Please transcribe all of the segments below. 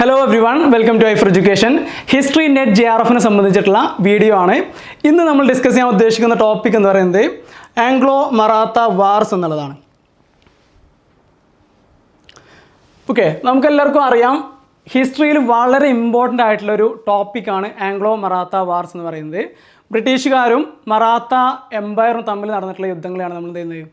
Hello everyone, welcome to ഐഫർ education. History net JRFനെ സംബന്ധിച്ചിട്ടുള്ള വീഡിയോ ആണ്. ഇന്ന് നമ്മൾ ഡിസ്കസ് ചെയ്യാൻ ഉദ്ദേശിക്കുന്ന ടോപ്പിക് എന്ന് പറയുന്നത് ആംഗ്ലോ മറാത്ത വാർസ് എന്നുള്ളതാണ്. ഓക്കെ, നമുക്കെല്ലാവർക്കും അറിയാം ഹിസ്റ്ററിയിൽ വളരെ ഇമ്പോർട്ടൻ്റ് ആയിട്ടുള്ളൊരു ടോപ്പിക്കാണ് ആംഗ്ലോ മറാത്ത വാർസ് എന്ന് പറയുന്നത്. ബ്രിട്ടീഷുകാരും മറാത്ത എംപയറും തമ്മിൽ നടന്നിട്ടുള്ള യുദ്ധങ്ങളെയാണ് നമ്മൾ എന്ത് ചെയ്യുന്നത്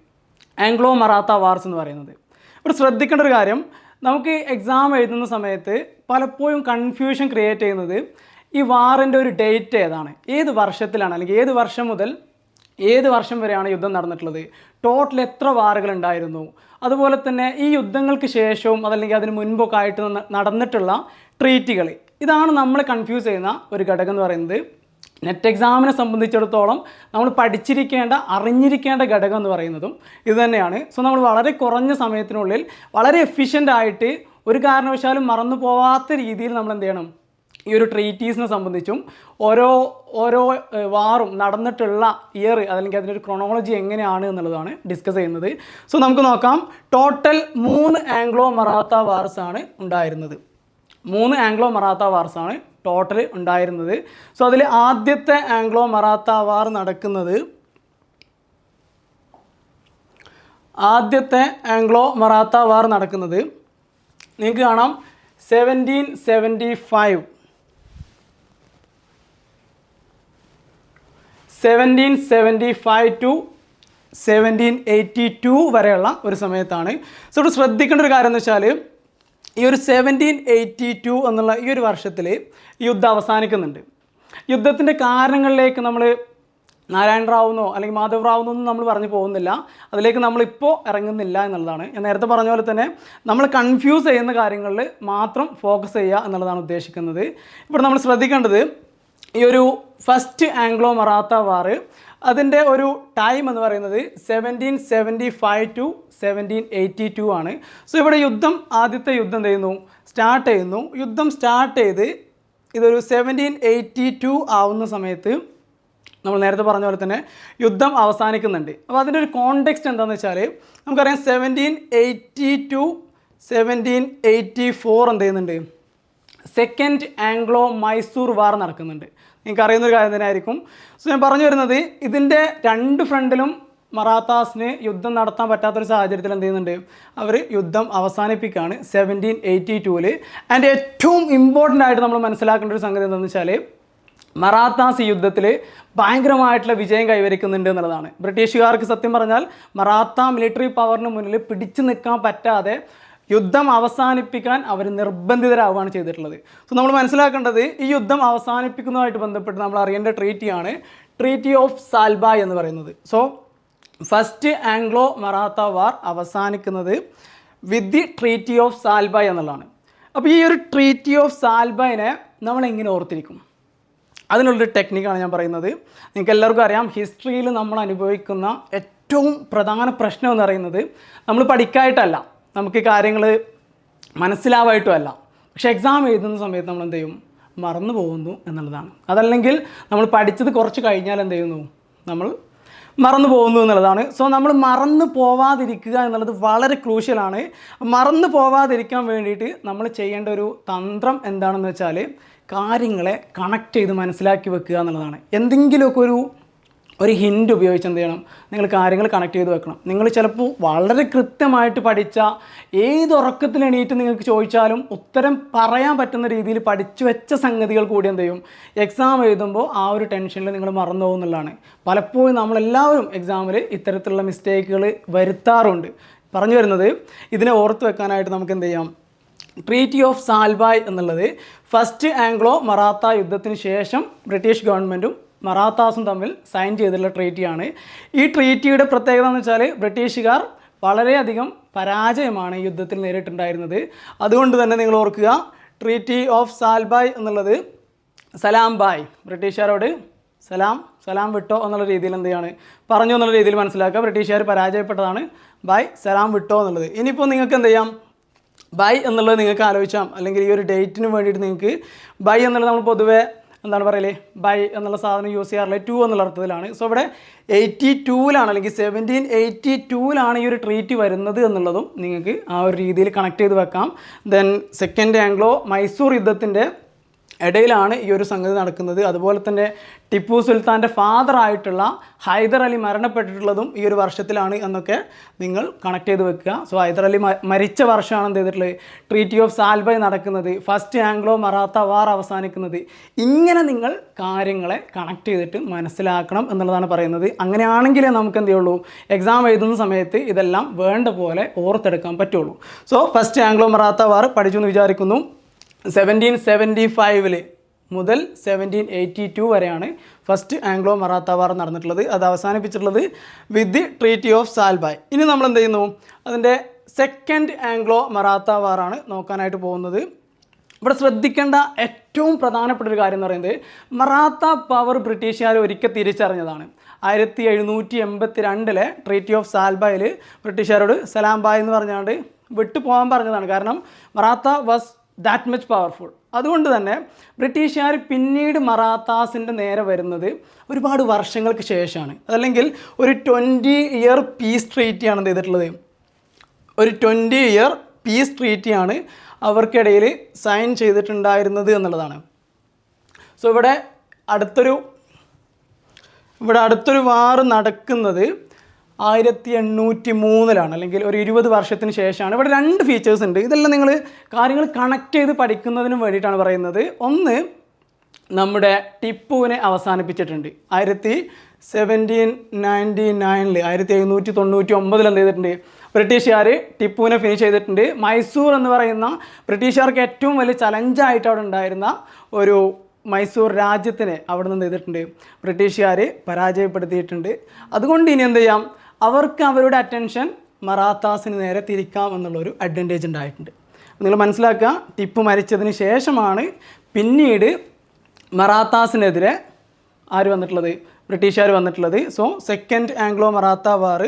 ആംഗ്ലോ മറാത്ത വാർസ് എന്ന് പറയുന്നത്. ഇവിടെ ശ്രദ്ധിക്കേണ്ട ഒരു കാര്യം, നമുക്ക് എക്സാം എഴുതുന്ന സമയത്ത് പലപ്പോഴും കൺഫ്യൂഷൻ ക്രിയേറ്റ് ചെയ്യുന്നത് ഈ വാറിൻ്റെ ഒരു ഡേറ്റ് ഏതാണ്, ഏത് വർഷത്തിലാണ്, അല്ലെങ്കിൽ ഏത് വർഷം മുതൽ ഏത് വർഷം വരെയാണ് യുദ്ധം നടന്നിട്ടുള്ളത്, ടോട്ടൽ എത്ര വാറുകൾ ഉണ്ടായിരുന്നു, അതുപോലെ തന്നെ ഈ യുദ്ധങ്ങൾക്ക് ശേഷവും അതല്ലെങ്കിൽ അതിന് മുൻപൊക്കെ ആയിട്ട് നടന്നിട്ടുള്ള ട്രീറ്റികൾ. ഇതാണ് നമ്മൾ കൺഫ്യൂസ് ചെയ്യുന്ന ഒരു ഘടകം എന്ന് പറയുന്നത്. നെറ്റ് എക്സാമിനെ സംബന്ധിച്ചിടത്തോളം നമ്മൾ പഠിച്ചിരിക്കേണ്ട അറിഞ്ഞിരിക്കേണ്ട ഘടകം എന്ന് പറയുന്നതും ഇത് തന്നെയാണ്. സോ നമ്മൾ വളരെ കുറഞ്ഞ സമയത്തിനുള്ളിൽ വളരെ എഫിഷ്യൻ്റ് ആയിട്ട് ഒരു കാരണവശാലും മറന്നു പോവാത്ത രീതിയിൽ നമ്മൾ എന്ത് ചെയ്യണം, ഈ ഒരു ട്രീറ്റീസിനെ സംബന്ധിച്ചും ഓരോ വാറും നടന്നിട്ടുള്ള ഇയർ അല്ലെങ്കിൽ അതിൻ്റെ ക്രോണോളജി എങ്ങനെയാണ് എന്നുള്ളതാണ് ഡിസ്കസ് ചെയ്യുന്നത്. സോ നമുക്ക് നോക്കാം. ടോട്ടൽ 3 ആംഗ്ലോ മറാത്ത വാർസാണ് ഉണ്ടായിരുന്നത്. 3 ആംഗ്ലോ മറാത്ത വാർസാണ് ടോട്ടൽ ഉണ്ടായിരുന്നത്. സോ അതിൽ ആദ്യത്തെ ആംഗ്ലോ മറാത്ത വാർ നടക്കുന്നത് നിങ്ങൾക്ക് കാണാം 1775 ടു 1782 വരെയുള്ള ഒരു സമയത്താണ്. സോ ഇവിടെ ശ്രദ്ധിക്കേണ്ട ഒരു കാര്യം എന്ന് വെച്ചാൽ ഈ ഒരു 1782 എന്നുള്ള ഈ ഒരു വർഷത്തിൽ യുദ്ധം അവസാനിക്കുന്നുണ്ട്. യുദ്ധത്തിൻ്റെ കാരണങ്ങളിലേക്ക് നമ്മൾ നാരായണ റാവുന്നോ അല്ലെങ്കിൽ മാധവ് റാവുന്നൊന്നും നമ്മൾ പറഞ്ഞു പോകുന്നില്ല, അതിലേക്ക് നമ്മളിപ്പോൾ ഇറങ്ങുന്നില്ല എന്നുള്ളതാണ്. ഞാൻ നേരത്തെ പറഞ്ഞ പോലെ തന്നെ നമ്മൾ കൺഫ്യൂസ് ചെയ്യുന്ന കാര്യങ്ങളിൽ മാത്രം ഫോക്കസ് ചെയ്യുക എന്നുള്ളതാണ് ഉദ്ദേശിക്കുന്നത്. ഇവിടെ നമ്മൾ ശ്രദ്ധിക്കേണ്ടത് ഈ ഒരു ഫസ്റ്റ് ആംഗ്ലോ മറാത്ത വാർ അതിൻ്റെ ഒരു ടൈം എന്ന് പറയുന്നത് 1775 ടു 1782 ആണ്. സോ ഇവിടെ ആദ്യത്തെ യുദ്ധം സ്റ്റാർട്ട് ചെയ്യുന്നു. യുദ്ധം സ്റ്റാർട്ട് ചെയ്ത് ഇതൊരു 1782 ആവുന്ന സമയത്ത് നമ്മൾ നേരത്തെ പറഞ്ഞ പോലെ തന്നെ യുദ്ധം അവസാനിക്കുന്നുണ്ട്. അപ്പോൾ അതിൻ്റെ ഒരു കോണ്ടെക്സ്റ്റ് എന്താണെന്ന് വെച്ചാൽ നമുക്കറിയാം 1780 ടു 1784 എന്ത് ചെയ്യുന്നുണ്ട്, സെക്കൻഡ് ആംഗ്ലോ മൈസൂർ വാർ നടക്കുന്നുണ്ട്. നിങ്ങൾക്ക് അറിയുന്നൊരു കാര്യം തന്നെ ആയിരിക്കും. സോ ഞാൻ പറഞ്ഞു വരുന്നത്, ഇതിൻ്റെ രണ്ട് ഫ്രണ്ടിലും മറാത്താസിന് യുദ്ധം നടത്താൻ പറ്റാത്തൊരു സാഹചര്യത്തിൽ എന്ത് ചെയ്യുന്നുണ്ട്, അവർ യുദ്ധം അവസാനിപ്പിക്കുകയാണ് 1782-ൽ. ആൻഡ് ഏറ്റവും ഇമ്പോർട്ടൻ്റ് ആയിട്ട് നമ്മൾ മനസ്സിലാക്കേണ്ട ഒരു സംഗതി എന്താണെന്ന് വെച്ചാൽ മറാത്താസ് യുദ്ധത്തിൽ ഭയങ്കരമായിട്ടുള്ള വിജയം കൈവരിക്കുന്നുണ്ട് എന്നുള്ളതാണ്. ബ്രിട്ടീഷുകാർക്ക് സത്യം പറഞ്ഞാൽ മറാത്ത മിലിറ്ററി പവറിന് മുന്നിൽ പിടിച്ചു നിൽക്കാൻ പറ്റാതെ യുദ്ധം അവസാനിപ്പിക്കാൻ അവർ നിർബന്ധിതരാവുകയാണ് ചെയ്തിട്ടുള്ളത്. സോ നമ്മൾ മനസ്സിലാക്കേണ്ടത് ഈ യുദ്ധം അവസാനിപ്പിക്കുന്നതുമായിട്ട് ബന്ധപ്പെട്ട് നമ്മൾ അറിയേണ്ട ട്രീറ്റിയാണ് ട്രീറ്റി ഓഫ് സാൽബായ് എന്ന് പറയുന്നത്. സോ ഫസ്റ്റ് ആംഗ്ലോ മറാത്ത വാർ അവസാനിക്കുന്നത് വിത്ത് ദി ട്രീറ്റി ഓഫ് സാൽബായ് എന്നുള്ളതാണ്. അപ്പോൾ ഈ ഒരു ട്രീറ്റി ഓഫ് സാൽബായിനെ നമ്മൾ എങ്ങനെ ഓർത്തിരിക്കും, അതിനുള്ളൊരു ടെക്നിക്കാണ് ഞാൻ പറയുന്നത്. നിങ്ങൾക്ക് എല്ലാവർക്കും അറിയാം, ഹിസ്റ്ററിയിൽ നമ്മൾ അനുഭവിക്കുന്ന ഏറ്റവും പ്രധാന പ്രശ്നം എന്ന് പറയുന്നത് നമ്മൾ പഠിക്കായിട്ടല്ല, നമുക്ക് കാര്യങ്ങൾ മനസ്സിലാവായിട്ടും അല്ല, പക്ഷേ എക്സാം എഴുതുന്ന സമയത്ത് നമ്മൾ എന്ത് ചെയ്യും, മറന്നു പോകുന്നു എന്നുള്ളതാണ്. അതല്ലെങ്കിൽ നമ്മൾ പഠിച്ചത് കുറച്ച് കഴിഞ്ഞാൽ എന്ത് ചെയ്യുന്നു, നമ്മൾ മറന്നു പോകുന്നു എന്നുള്ളതാണ്. സോ നമ്മൾ മറന്നു പോവാതിരിക്കുക എന്നുള്ളത് വളരെ ക്രൂഷ്യലാണ്. മറന്നു പോവാതിരിക്കാൻ വേണ്ടിയിട്ട് നമ്മൾ ചെയ്യേണ്ട ഒരു തന്ത്രം എന്താണെന്ന് വെച്ചാൽ കാര്യങ്ങളെ കണക്ട് ചെയ്ത് മനസ്സിലാക്കി വെക്കുക എന്നുള്ളതാണ്. എന്തെങ്കിലുമൊക്കെ ഒരു ഹിൻഡ് ഉപയോഗിച്ച് എന്ത് ചെയ്യണം, നിങ്ങൾ കാര്യങ്ങൾ കണക്ട് ചെയ്ത് വെക്കണം. നിങ്ങൾ ചിലപ്പോൾ വളരെ കൃത്യമായിട്ട് പഠിച്ച ഏത് ഉറക്കത്തിൽ എണീറ്റ് നിങ്ങൾക്ക് ചോദിച്ചാലും ഉത്തരം പറയാൻ പറ്റുന്ന രീതിയിൽ പഠിച്ചു വെച്ച സംഗതികൾ കൂടി എന്ത് ചെയ്യും, എക്സാം എഴുതുമ്പോൾ ആ ഒരു ടെൻഷനിൽ നിങ്ങൾ മറന്നു പോകുന്നുള്ളതാണ്. പലപ്പോഴും നമ്മളെല്ലാവരും എക്സാമിൽ ഇത്തരത്തിലുള്ള മിസ്റ്റേക്കുകൾ വരുത്താറുണ്ട്. പറഞ്ഞു വരുന്നത്, ഇതിനെ ഓർത്ത് വെക്കാനായിട്ട് നമുക്ക് എന്ത് ചെയ്യാം, ട്രീറ്റി ഓഫ് സാൽബായ് എന്നുള്ളത് ഫസ്റ്റ് ആംഗ്ലോ മറാത്ത യുദ്ധത്തിന് ശേഷം ബ്രിട്ടീഷ് ഗവൺമെൻറ്റും മറാത്താസും തമ്മിൽ സൈൻ ചെയ്തിട്ടുള്ള ട്രീറ്റിയാണ്. ഈ ട്രീറ്റിയുടെ പ്രത്യേകത എന്ന് വെച്ചാൽ ബ്രിട്ടീഷുകാർ വളരെയധികം പരാജയമാണ് ഈ യുദ്ധത്തിൽ നേരിട്ടുണ്ടായിരുന്നത്. അതുകൊണ്ട് തന്നെ നിങ്ങൾ ഓർക്കുക, ട്രീറ്റി ഓഫ് സാൽബായ് എന്നുള്ളത് സലാം ബായ്, ബ്രിട്ടീഷുകാരോട് സലാം വിട്ടോ എന്നുള്ള രീതിയിൽ എന്ത് ചെയ്യാണ്, പറഞ്ഞു എന്നുള്ള രീതിയിൽ മനസ്സിലാക്കുക. ബ്രിട്ടീഷുകാർ പരാജയപ്പെട്ടതാണ്, ബൈ സലാം വിട്ടോ എന്നുള്ളത്. ഇനിയിപ്പോൾ നിങ്ങൾക്ക് എന്ത് ചെയ്യാം, ബൈ എന്നുള്ളത് നിങ്ങൾക്ക് ആലോചിച്ചാൽ, അല്ലെങ്കിൽ ഈ ഒരു ഡേറ്റിന് വേണ്ടിയിട്ട് നിങ്ങൾക്ക് ബൈ എന്നുള്ളത് നമ്മൾ പൊതുവേ എന്താണ് പറയല് ബൈ എന്നുള്ള സാധനം യൂസ് ചെയ്യാറില്ല, 2 എന്നുള്ള അർത്ഥത്തിലാണ്. സോ ഇവിടെ 82-ലാണ് അല്ലെങ്കിൽ 1782-ലാണ് ഈ ഒരു ട്രീറ്റ് വരുന്നത് എന്നുള്ളതും നിങ്ങൾക്ക് ആ ഒരു രീതിയിൽ കണക്ട് ചെയ്ത് വെക്കാം. ദെൻ സെക്കൻഡ് ആംഗ്ലോ മൈസൂർ യുദ്ധത്തിൻ്റെ ഇടയിലാണ് ഈ ഒരു സംഗതി നടക്കുന്നത്. അതുപോലെ തന്നെ ടിപ്പു സുൽത്താൻ്റെ ഫാദറായിട്ടുള്ള ഹൈദർ അലി മരണപ്പെട്ടിട്ടുള്ളതും ഈ ഒരു വർഷത്തിലാണ് എന്നൊക്കെ നിങ്ങൾ കണക്ട് ചെയ്ത് വെക്കുക. സോ ഹൈദർ അലി മരിച്ച വർഷമാണ് എന്ത് ചെയ്തിട്ടുള്ളത്, ട്രീറ്റി ഓഫ് സാൽബൈ നടക്കുന്നത്, ഫസ്റ്റ് ആംഗ്ലോ മറാത്ത വാർ അവസാനിക്കുന്നത്. ഇങ്ങനെ നിങ്ങൾ കാര്യങ്ങളെ കണക്ട് ചെയ്തിട്ട് മനസ്സിലാക്കണം എന്നുള്ളതാണ് പറയുന്നത്. അങ്ങനെയാണെങ്കിലേ നമുക്ക് എന്ത് ചെയ്യുള്ളൂ, എക്സാം എഴുതുന്ന സമയത്ത് ഇതെല്ലാം വേണ്ട പോലെ ഓർത്തെടുക്കാൻ പറ്റുള്ളൂ. സോ ഫസ്റ്റ് ആംഗ്ലോ മറാത്ത വാർ പഠിച്ചു എന്ന് വിചാരിക്കുന്നു. 1775 മുതൽ 1782 വരെയാണ് ഫസ്റ്റ് ആംഗ്ലോ മറാത്ത വാർ നടന്നിട്ടുള്ളത്. അത് അവസാനിപ്പിച്ചിട്ടുള്ളത് വിത്ത് ദി ട്രീറ്റി ഓഫ് സാൽബായ്. ഇനി നമ്മൾ എന്ത് ചെയ്യുന്നു, അതിൻ്റെ സെക്കൻഡ് ആംഗ്ലോ മറാത്ത വാറാണ് നോക്കാനായിട്ട് പോകുന്നത്. ഇവിടെ ശ്രദ്ധിക്കേണ്ട ഏറ്റവും പ്രധാനപ്പെട്ട ഒരു കാര്യം എന്ന് പറയുന്നത്, മറാത്ത പവർ ബ്രിട്ടീഷുകാർ ഒരിക്കൽ തിരിച്ചറിഞ്ഞതാണ്. 1782 ട്രീറ്റി ഓഫ് സാൽബായിൽ ബ്രിട്ടീഷുകാരോട് സലാം ബായ് എന്ന് പറഞ്ഞുകൊണ്ട് വിട്ടു പോകാൻ പറഞ്ഞതാണ്. കാരണം Maratha was that much powerful. അതുകൊണ്ട് തന്നെ ബ്രിട്ടീഷുകാർ പിന്നീട് മറാത്താസിൻ്റെ നേരെ വരുന്നത് ഒരുപാട് വർഷങ്ങൾക്ക് ശേഷമാണ്. അതല്ലെങ്കിൽ ഒരു 20 ഇയർ പീസ് ട്രീറ്റിയാണ് എന്ത് ചെയ്തിട്ടുള്ളത്, ഒരു 20 ഇയർ പീസ് ട്രീറ്റിയാണ് അവർക്കിടയിൽ സൈൻ ചെയ്തിട്ടുണ്ടായിരുന്നത് എന്നുള്ളതാണ്. സോ ഇവിടെ അടുത്തൊരു വാർ നടക്കുന്നത് 1803-ലാണ്, അല്ലെങ്കിൽ ഒരു 20 വർഷത്തിന് ശേഷമാണ്. ഇവിടെ 2 ഫീച്ചേഴ്സ് ഉണ്ട്. ഇതെല്ലാം നിങ്ങൾ കാര്യങ്ങൾ കണക്ട് ചെയ്ത് പഠിക്കുന്നതിനും വേണ്ടിയിട്ടാണ് പറയുന്നത്. ഒന്ന്, നമ്മുടെ ടിപ്പുവിനെ അവസാനിപ്പിച്ചിട്ടുണ്ട് 1799 എന്ത് ചെയ്തിട്ടുണ്ട്, ബ്രിട്ടീഷുകാർ ടിപ്പുവിനെ ഫിനിഷ് ചെയ്തിട്ടുണ്ട്. മൈസൂർ എന്ന് പറയുന്ന ബ്രിട്ടീഷുകാർക്ക് ഏറ്റവും വലിയ ചലഞ്ചായിട്ട് അവിടെ ഉണ്ടായിരുന്ന ഒരു മൈസൂർ രാജ്യത്തിനെ അവിടെ നിന്ന് ചെയ്തിട്ടുണ്ട്, ബ്രിട്ടീഷുകാർ പരാജയപ്പെടുത്തിയിട്ടുണ്ട്. അതുകൊണ്ട് ഇനി എന്ത് ചെയ്യാം, അവർക്ക് അവരുടെ അറ്റൻഷൻ മറാത്താസിന് നേരെ തിരിക്കാം എന്നുള്ളൊരു അഡ്വാൻറ്റേജ് ഉണ്ടായിട്ടുണ്ട്. നിങ്ങൾ മനസ്സിലാക്കുക, ടിപ്പു മരിച്ചതിന് ശേഷമാണ് പിന്നീട് മറാത്താസിനെതിരെ ആര് വന്നിട്ടുള്ളത്, ബ്രിട്ടീഷുകാർ വന്നിട്ടുള്ളത്. So second Anglo Maratha war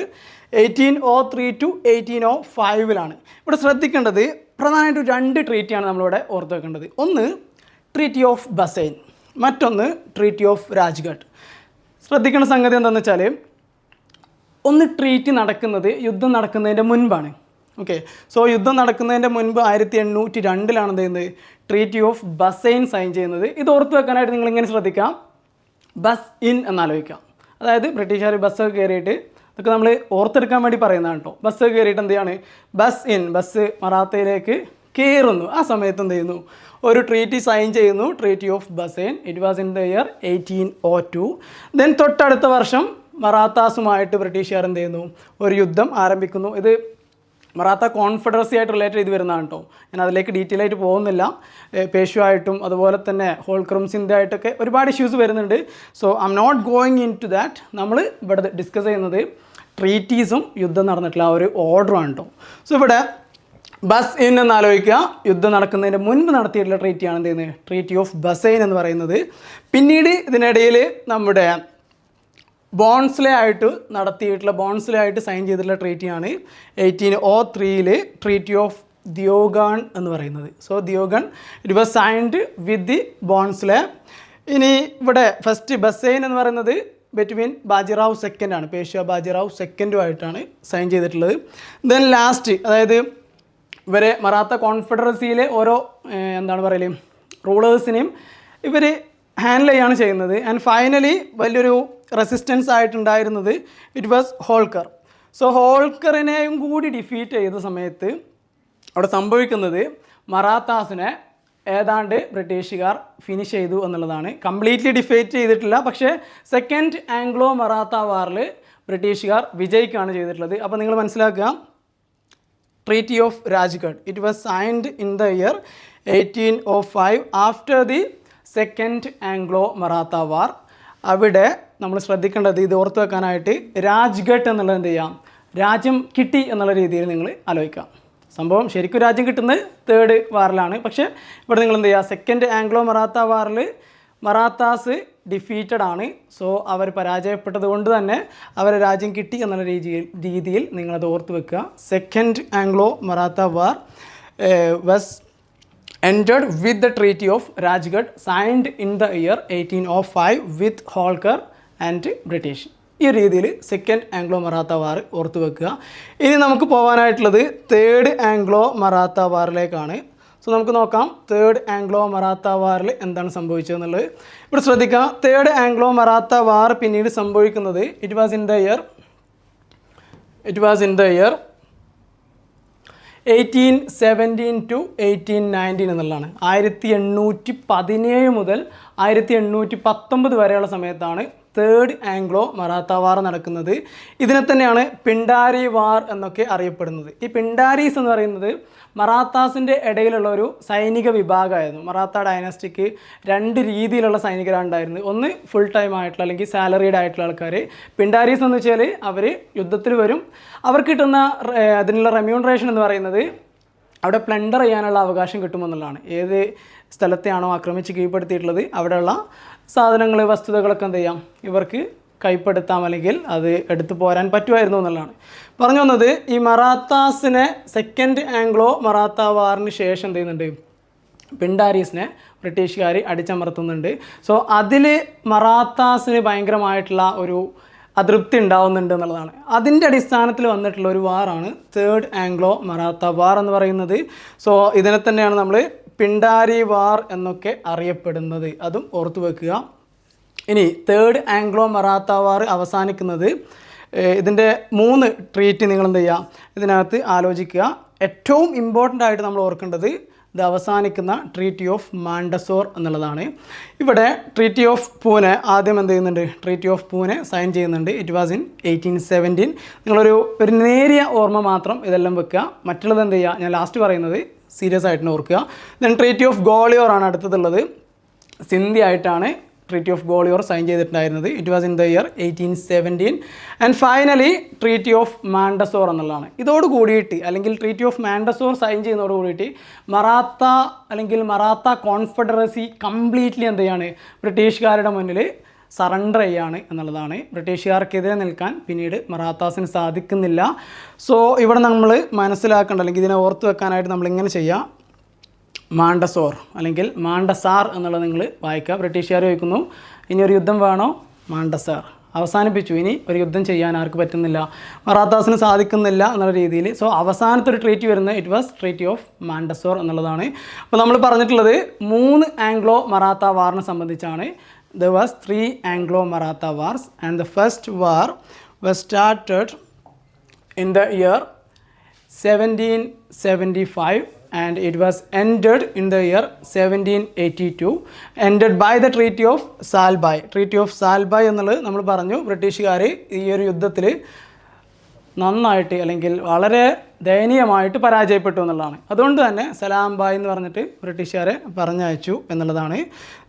1803 to 1805-ലാണ്. ഇവിടെ ശ്രദ്ധിക്കേണ്ടത് പ്രധാനമായിട്ട് 2 ട്രീറ്റിയാണ് നമ്മളിവിടെ ഓർത്ത് വെക്കേണ്ടത്. ഒന്ന് ട്രീറ്റി ഓഫ് ബസൈൻ, മറ്റൊന്ന് ട്രീറ്റി ഓഫ് രാജ്ഘട്ട്. ശ്രദ്ധിക്കേണ്ട സംഗതി എന്താണെന്ന് വെച്ചാൽ, ഒന്ന് ട്രീറ്റി നടക്കുന്നത് യുദ്ധം നടക്കുന്നതിൻ്റെ മുൻപാണ്. ഓക്കെ, സോ യുദ്ധം നടക്കുന്നതിൻ്റെ മുൻപ് 1802-ലാണ് എന്ത് ചെയ്യുന്നത്, ട്രീറ്റി ഓഫ് ബസൈൻ സൈൻ ചെയ്യുന്നത്. ഇത് ഓർത്ത് വെക്കാനായിട്ട് നിങ്ങളിങ്ങനെ ശ്രദ്ധിക്കാം, ബസ് ഇൻ എന്നാലോചിക്കാം. അതായത് ബ്രിട്ടീഷുകാർ ബസ്സൊക്കെ കയറിയിട്ട്, ഇതൊക്കെ നമ്മൾ ഓർത്തെടുക്കാൻ വേണ്ടി പറയുന്നതാണ് കേട്ടോ. ബസ് കയറിയിട്ട് എന്ത് ചെയ്യാണ്, ബസ് ഇൻ, ബസ് മറാത്തയിലേക്ക് കയറുന്നു. ആ സമയത്ത് എന്ത് ചെയ്യുന്നു, ഒരു ട്രീറ്റി സൈൻ ചെയ്യുന്നു, treaty of Bassein. It was in the year 1802. Then തൊട്ടടുത്ത വർഷം മറാത്താസുമായിട്ട് ബ്രിട്ടീഷുകാർ എന്ത് ചെയ്യുന്നു, ഒരു യുദ്ധം ആരംഭിക്കുന്നു. ഇത് മറാത്ത കോൺഫെഡറസി ആയിട്ട് റിലേറ്റ് ചെയ്ത് വരുന്നതാണ് കേട്ടോ. ഞാൻ അതിലേക്ക് ഡീറ്റെയിൽ ആയിട്ട് പോകുന്നില്ല. പേഷ്വായിട്ടും അതുപോലെ തന്നെ ഹോൾക്രം സിന്ധായിട്ടൊക്കെ ഒരുപാട് ഇഷ്യൂസ് വരുന്നുണ്ട്. So I'm not going into that. നമ്മൾ ഇവിടെ ഡിസ്കസ് ചെയ്യുന്നത് ട്രീറ്റീസും യുദ്ധം നടന്നിട്ടുള്ള ആ ഒരു ഓർഡറുമാണ് കേട്ടോ. സോ ഇവിടെ ബസ് ഇൻ എന്നാലോചിക്കുക, യുദ്ധം നടക്കുന്നതിന് മുൻപ് നടത്തിയിട്ടുള്ള ട്രീറ്റിയാണ് എന്ത് ചെയ്യുന്നത്, ട്രീറ്റി ഓഫ് ബസൈൻ എന്ന് പറയുന്നത്. പിന്നീട് ഇതിനിടയിൽ നമ്മുടെ ബോൺസ്ലെ ആയിട്ട് സൈൻ ചെയ്തിട്ടുള്ള ട്രീറ്റിയാണ് 1803 ട്രീറ്റി ഓഫ് ദിയോഗൺ എന്ന് പറയുന്നത്. So Deogaon it was signed with the Bhonsle. ഇനി ഇവിടെ ഫസ്റ്റ് ബസൈൻ എന്ന് പറയുന്നത് ബിറ്റ്വീൻ ബാജിറാവ് സെക്കൻഡാണ്, പേഷ്വ ബാജിറാവ് സെക്കൻഡുമായിട്ടാണ് സൈൻ ചെയ്തിട്ടുള്ളത്. ദെൻ ലാസ്റ്റ്, അതായത് ഇവരെ മറാത്ത കോൺഫെഡറസിയിലെ ഓരോ എന്താണ് പറയല് റൂളേഴ്സിനെയും ഇവർ ഹാൻഡിൽ ചെയ്യാണ് ചെയ്യുന്നത്. ആൻഡ് ഫൈനലി വലിയൊരു റെസിസ്റ്റൻസ് ആയിട്ടുണ്ടായിരുന്നത് ഇറ്റ് വാസ് ഹോൾക്കർ. സോ ഹോൾക്കറിനെയും കൂടി ഡിഫീറ്റ് ചെയ്ത സമയത്ത് അവിടെ സംഭവിക്കുന്നത് മറാത്താസിനെ ഏതാണ്ട് ബ്രിട്ടീഷുകാർ ഫിനിഷ് ചെയ്തു എന്നുള്ളതാണ്. കംപ്ലീറ്റ്ലി ഡിഫീറ്റ് ചെയ്തിട്ടില്ല, പക്ഷേ സെക്കൻഡ് ആംഗ്ലോ മറാത്ത വാറിൽ ബ്രിട്ടീഷുകാർ വിജയിക്കുകയാണ് ചെയ്തിട്ടുള്ളത്. അപ്പോൾ നിങ്ങൾ മനസ്സിലാക്കുക, treaty of Rajghat it was signed in the year 1805 after the second Anglo Maratha war. അവിടെ നമ്മൾ ശ്രദ്ധിക്കേണ്ടത്, ഇത് ഓർത്ത് വെക്കാനായിട്ട്, രാജ്ഘട്ട് എന്നുള്ളത് എന്ത് ചെയ്യാം, രാജ്യം കിട്ടി എന്നുള്ള രീതിയിൽ നിങ്ങൾ ആലോചിക്കാം. സംഭവം ശരിക്കും രാജ്യം കിട്ടുന്നത് 3rd വാറിലാണ്. പക്ഷേ ഇവിടെ നിങ്ങൾ എന്ത് ചെയ്യുക, സെക്കൻഡ് ആംഗ്ലോ മറാത്ത വാറിൽ മറാത്താസ് ഡിഫീറ്റഡ് ആണ്. സോ അവർ പരാജയപ്പെട്ടത് കൊണ്ട് തന്നെ അവരെ രാജ്യം കിട്ടി എന്നുള്ള രീതിയിൽ നിങ്ങളത് ഓർത്ത് വെക്കുക. Second Anglo Maratha war was ended with the Treaty of Rajgarh signed in the year 1805 with Holkar and British. ഈ രീതിയിൽ സെക്കൻഡ് ആംഗ്ലോ മറാത്ത വാർ ഓർത്ത് വെക്കുക. ഇനി നമുക്ക് പോകാനായിട്ടുള്ളത് തേർഡ് ആംഗ്ലോ മറാത്ത വാറിലേക്കാണ്. സോ നമുക്ക് നോക്കാം തേർഡ് ആംഗ്ലോ മറാത്ത വാറിൽ എന്താണ് സംഭവിച്ചതെന്നുള്ളത്. ഇവിടെ ശ്രദ്ധിക്കുക, തേർഡ് ആംഗ്ലോ മറാത്ത വാർ പിന്നീട് സംഭവിക്കുന്നത് it was in the year 1817 to 1819 എന്നുള്ളതാണ്. 1817 മുതൽ 1819 വരെയുള്ള സമയത്താണ് തേർഡ് ആംഗ്ലോ മറാത്ത വാർ നടക്കുന്നത്. ഇതിനെ തന്നെയാണ് പിണ്ടാരി വാർ എന്നൊക്കെ അറിയപ്പെടുന്നത്. ഈ പിണ്ടാരീസ് എന്ന് പറയുന്നത് മറാത്താസിൻ്റെ ഇടയിലുള്ള ഒരു സൈനിക വിഭാഗമായിരുന്നു. മറാത്ത ഡൈനാസ്റ്റിക്ക് 2 രീതിയിലുള്ള സൈനികരാണ് ഉണ്ടായിരുന്നത്. ഒന്ന് ഫുൾ ടൈം ആയിട്ടുള്ള അല്ലെങ്കിൽ സാലറീഡ് ആയിട്ടുള്ള ആൾക്കാർ. പിണ്ടാരീസ് എന്ന് വെച്ചാൽ അവർ യുദ്ധത്തിൽ വരും, അവർക്ക് കിട്ടുന്ന അതിനുള്ള റെമ്യൂണറേഷൻ എന്ന് പറയുന്നത് അവിടെ പ്ലണ്ടർ ചെയ്യാനുള്ള അവകാശം കിട്ടുമെന്നുള്ളതാണ്. ഏത് സ്ഥലത്തെയാണോ ആക്രമിച്ച് കീഴ്പ്പെടുത്തിയിട്ടുള്ളത് അവിടെയുള്ള സാധനങ്ങൾ വസ്തുതകളൊക്കെ എന്ത് ചെയ്യാം, ഇവർക്ക് കൈപ്പെടുത്താം അല്ലെങ്കിൽ അത് എടുത്തു പോരാൻ പറ്റുമായിരുന്നു എന്നുള്ളതാണ്. പറഞ്ഞു വന്നത് ഈ മറാത്താസിനെ സെക്കൻഡ് ആംഗ്ലോ മറാത്ത വാറിന് ശേഷം എന്ത് ചെയ്യുന്നുണ്ട്, പിണ്ടാരീസിനെ ബ്രിട്ടീഷുകാർ അടിച്ചമർത്തുന്നുണ്ട്. സോ അതിൽ മറാത്താസിന് ഭയങ്കരമായിട്ടുള്ള ഒരു അതൃപ്തി ഉണ്ടാവുന്നുണ്ട് എന്നുള്ളതാണ്. അതിൻ്റെ അടിസ്ഥാനത്തിൽ വന്നിട്ടുള്ള ഒരു വാറാണ് തേർഡ് ആംഗ്ലോ മറാത്ത വാർ എന്ന് പറയുന്നത്. സോ ഇതിനെ തന്നെയാണ് നമ്മൾ പിണ്ടാരി വാർ എന്നൊക്കെ അറിയപ്പെടുന്നത്. അതും ഓർത്തു വെക്കുക. ഇനി തേർഡ് ആംഗ്ലോ മറാത്ത വാർ അവസാനിക്കുന്നത് ഇതിൻ്റെ 3 ട്രീറ്റ് നിങ്ങൾ എന്ത് ചെയ്യുക, ഇതിനകത്ത് ആലോചിക്കുക. ഏറ്റവും ഇമ്പോർട്ടൻ്റ് ആയിട്ട് നമ്മൾ ഓർക്കേണ്ടത് ഇത് അവസാനിക്കുന്ന ട്രീറ്റി ഓഫ് മാണ്ടസോർ എന്നുള്ളതാണ്. ഇവിടെ ട്രീറ്റി ഓഫ് പൂനെ ആദ്യം എന്ത് ചെയ്യുന്നുണ്ട്, ട്രീറ്റി ഓഫ് പൂനെ സൈൻ ചെയ്യുന്നുണ്ട്. It was in 1817. നിങ്ങളൊരു നേരിയ ഓർമ്മ മാത്രം ഇതെല്ലാം വെക്കുക. മറ്റുള്ളത് എന്ത് ചെയ്യുക, ഞാൻ ലാസ്റ്റ് പറയുന്നത് സീരിയസ് ആയിട്ട് ഓർക്കുക. ദെൻ ട്രീറ്റി ഓഫ് ഗോളിയോർ ആണ് അടുത്തതുള്ളത്. സിന്ധി ആയിട്ടാണ് ട്രീറ്റി ഓഫ് ഗോളിയോർ സൈൻ ചെയ്തിട്ടുണ്ടായിരുന്നത്. It was in the year 1817. And finally treaty of Mandsaur എന്നുള്ളതാണ്. ഇതോട് കൂടിയിട്ട് അല്ലെങ്കിൽ ട്രീറ്റി ഓഫ് മാണ്ടസോർ സൈൻ ചെയ്യുന്നതോട് കൂടിയിട്ട് മറാത്ത അല്ലെങ്കിൽ മറാത്ത കോൺഫെഡറസി കംപ്ലീറ്റ്ലി എന്ത് ചെയ്യാണ്, ബ്രിട്ടീഷുകാരുടെ മുന്നിൽ സറണ്ടർ ചെയ്യാണ് എന്നുള്ളതാണ്. ബ്രിട്ടീഷുകാർക്കെതിരെ നിൽക്കാൻ പിന്നീട് മറാത്താസിന് സാധിക്കുന്നില്ല. സോ ഇവിടെ നമ്മൾ മനസ്സിലാക്കേണ്ട അല്ലെങ്കിൽ ഇതിനെ ഓർത്ത് വെക്കാനായിട്ട് നമ്മളിങ്ങനെ ചെയ്യുക, മാണ്ടസോർ അല്ലെങ്കിൽ മാണ്ടസാർ എന്നുള്ളത് നിങ്ങൾ വായിക്കുക. ബ്രിട്ടീഷുകാർ ചോദിക്കുന്നു ഇനി ഒരു യുദ്ധം വേണോ, മാണ്ടസാർ അവസാനിപ്പിച്ചു, ഇനി ഒരു യുദ്ധം ചെയ്യാൻ ആർക്ക് പറ്റുന്നില്ല, മറാത്താസിന് സാധിക്കുന്നില്ല എന്നുള്ള രീതിയിൽ. സോ അവസാനത്തെ ഒരു ട്രീറ്റി വരുന്നത് it was treaty of Mandsaur എന്നുള്ളതാണ്. അപ്പോൾ നമ്മൾ പറഞ്ഞിട്ടുള്ളത് 3 ആംഗ്ലോ മറാത്ത വാറിനെ സംബന്ധിച്ചാണ്. There was 3 Anglo-Maratha wars and the first war was started in the year 1775 and it was ended in the year 1782, ended by the Treaty of Salbai. Treaty of Salbai എന്നുള്ളത് നമ്മൾ പറഞ്ഞു ബ്രിട്ടീഷുകാർ ഈ ഒരു യുദ്ധത്തിൽ നന്നായിട്ട് അല്ലെങ്കിൽ വളരെ ദയനീയമായിട്ട് പരാജയപ്പെട്ടു എന്നുള്ളതാണ്. അതുകൊണ്ട് തന്നെ സലാം ബായ് എന്ന് പറഞ്ഞിട്ട് ബ്രിട്ടീഷുകാരെ പറഞ്ഞയച്ചു എന്നുള്ളതാണ്.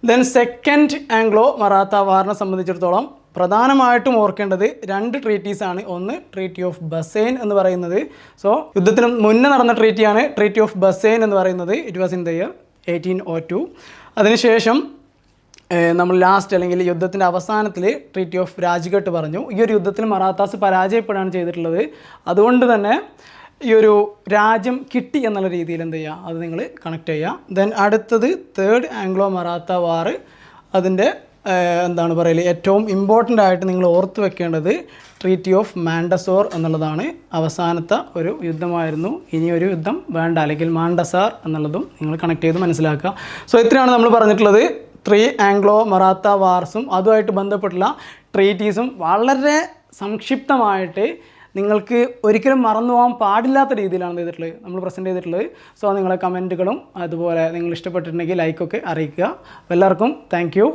ദെൻ സെക്കൻഡ് ആംഗ്ലോ മറാത്ത വാറിനെ സംബന്ധിച്ചിടത്തോളം പ്രധാനമായിട്ടും ഓർക്കേണ്ടത് 2 ട്രീറ്റീസാണ്. ഒന്ന് ട്രീറ്റി ഓഫ് ബസൈൻ എന്ന് പറയുന്നത്. സോ യുദ്ധത്തിന് മുന്നേ നടന്ന ട്രീറ്റിയാണ് ട്രീറ്റി ഓഫ് ബസൈൻ എന്ന് പറയുന്നത്. It was in the year 1802. അതിനുശേഷം നമ്മൾ ലാസ്റ്റ് അല്ലെങ്കിൽ യുദ്ധത്തിൻ്റെ അവസാനത്തിൽ ട്രീറ്റി ഓഫ് രാജ്ഘട്ട് പറഞ്ഞു. ഈ ഒരു യുദ്ധത്തിൽ മറാത്താസ് പരാജയപ്പെടുകയാണ് ചെയ്തിട്ടുള്ളത്. അതുകൊണ്ട് തന്നെ ഈ ഒരു രാജ്യം കിട്ടി എന്നുള്ള രീതിയിൽ എന്ത് ചെയ്യുക, അത് നിങ്ങൾ കണക്ട് ചെയ്യുക. ദെൻ അടുത്തത് തേർഡ് ആംഗ്ലോ മറാത്ത വാർ. അതിൻ്റെ എന്താണ് പറയൽ, ഏറ്റവും ഇമ്പോർട്ടൻ്റ് ആയിട്ട് നിങ്ങൾ ഓർത്ത് വെക്കേണ്ടത് ട്രീറ്റി ഓഫ് മാണ്ടസോർ എന്നുള്ളതാണ്. അവസാനത്തെ ഒരു യുദ്ധമായിരുന്നു. ഇനിയൊരു യുദ്ധം വേണ്ട അല്ലെങ്കിൽ മാണ്ടസാർ എന്നുള്ളതും നിങ്ങൾ കണക്ട് ചെയ്ത് മനസ്സിലാക്കുക. സോ ഇത്രയാണ് നമ്മൾ പറഞ്ഞിട്ടുള്ളത്. 3 ആംഗ്ലോ മറാത്ത വാർസും അതുമായിട്ട് ബന്ധപ്പെട്ടുള്ള ട്രീറ്റീസും വളരെ സംക്ഷിപ്തമായിട്ട് നിങ്ങൾക്ക് ഒരിക്കലും മറന്നു പോകാൻ പാടില്ലാത്ത രീതിയിലാണ് ചെയ്തിട്ടുള്ളത്, നമ്മൾ പ്രസൻറ്റ് ചെയ്തിട്ടുള്ളത്. സോ നിങ്ങളെ കമൻറ്റുകളും അതുപോലെ നിങ്ങൾ ഇഷ്ടപ്പെട്ടിട്ടുണ്ടെങ്കിൽ ലൈക്കൊക്കെ അറിയിക്കുക. എല്ലാവർക്കും താങ്ക് യു.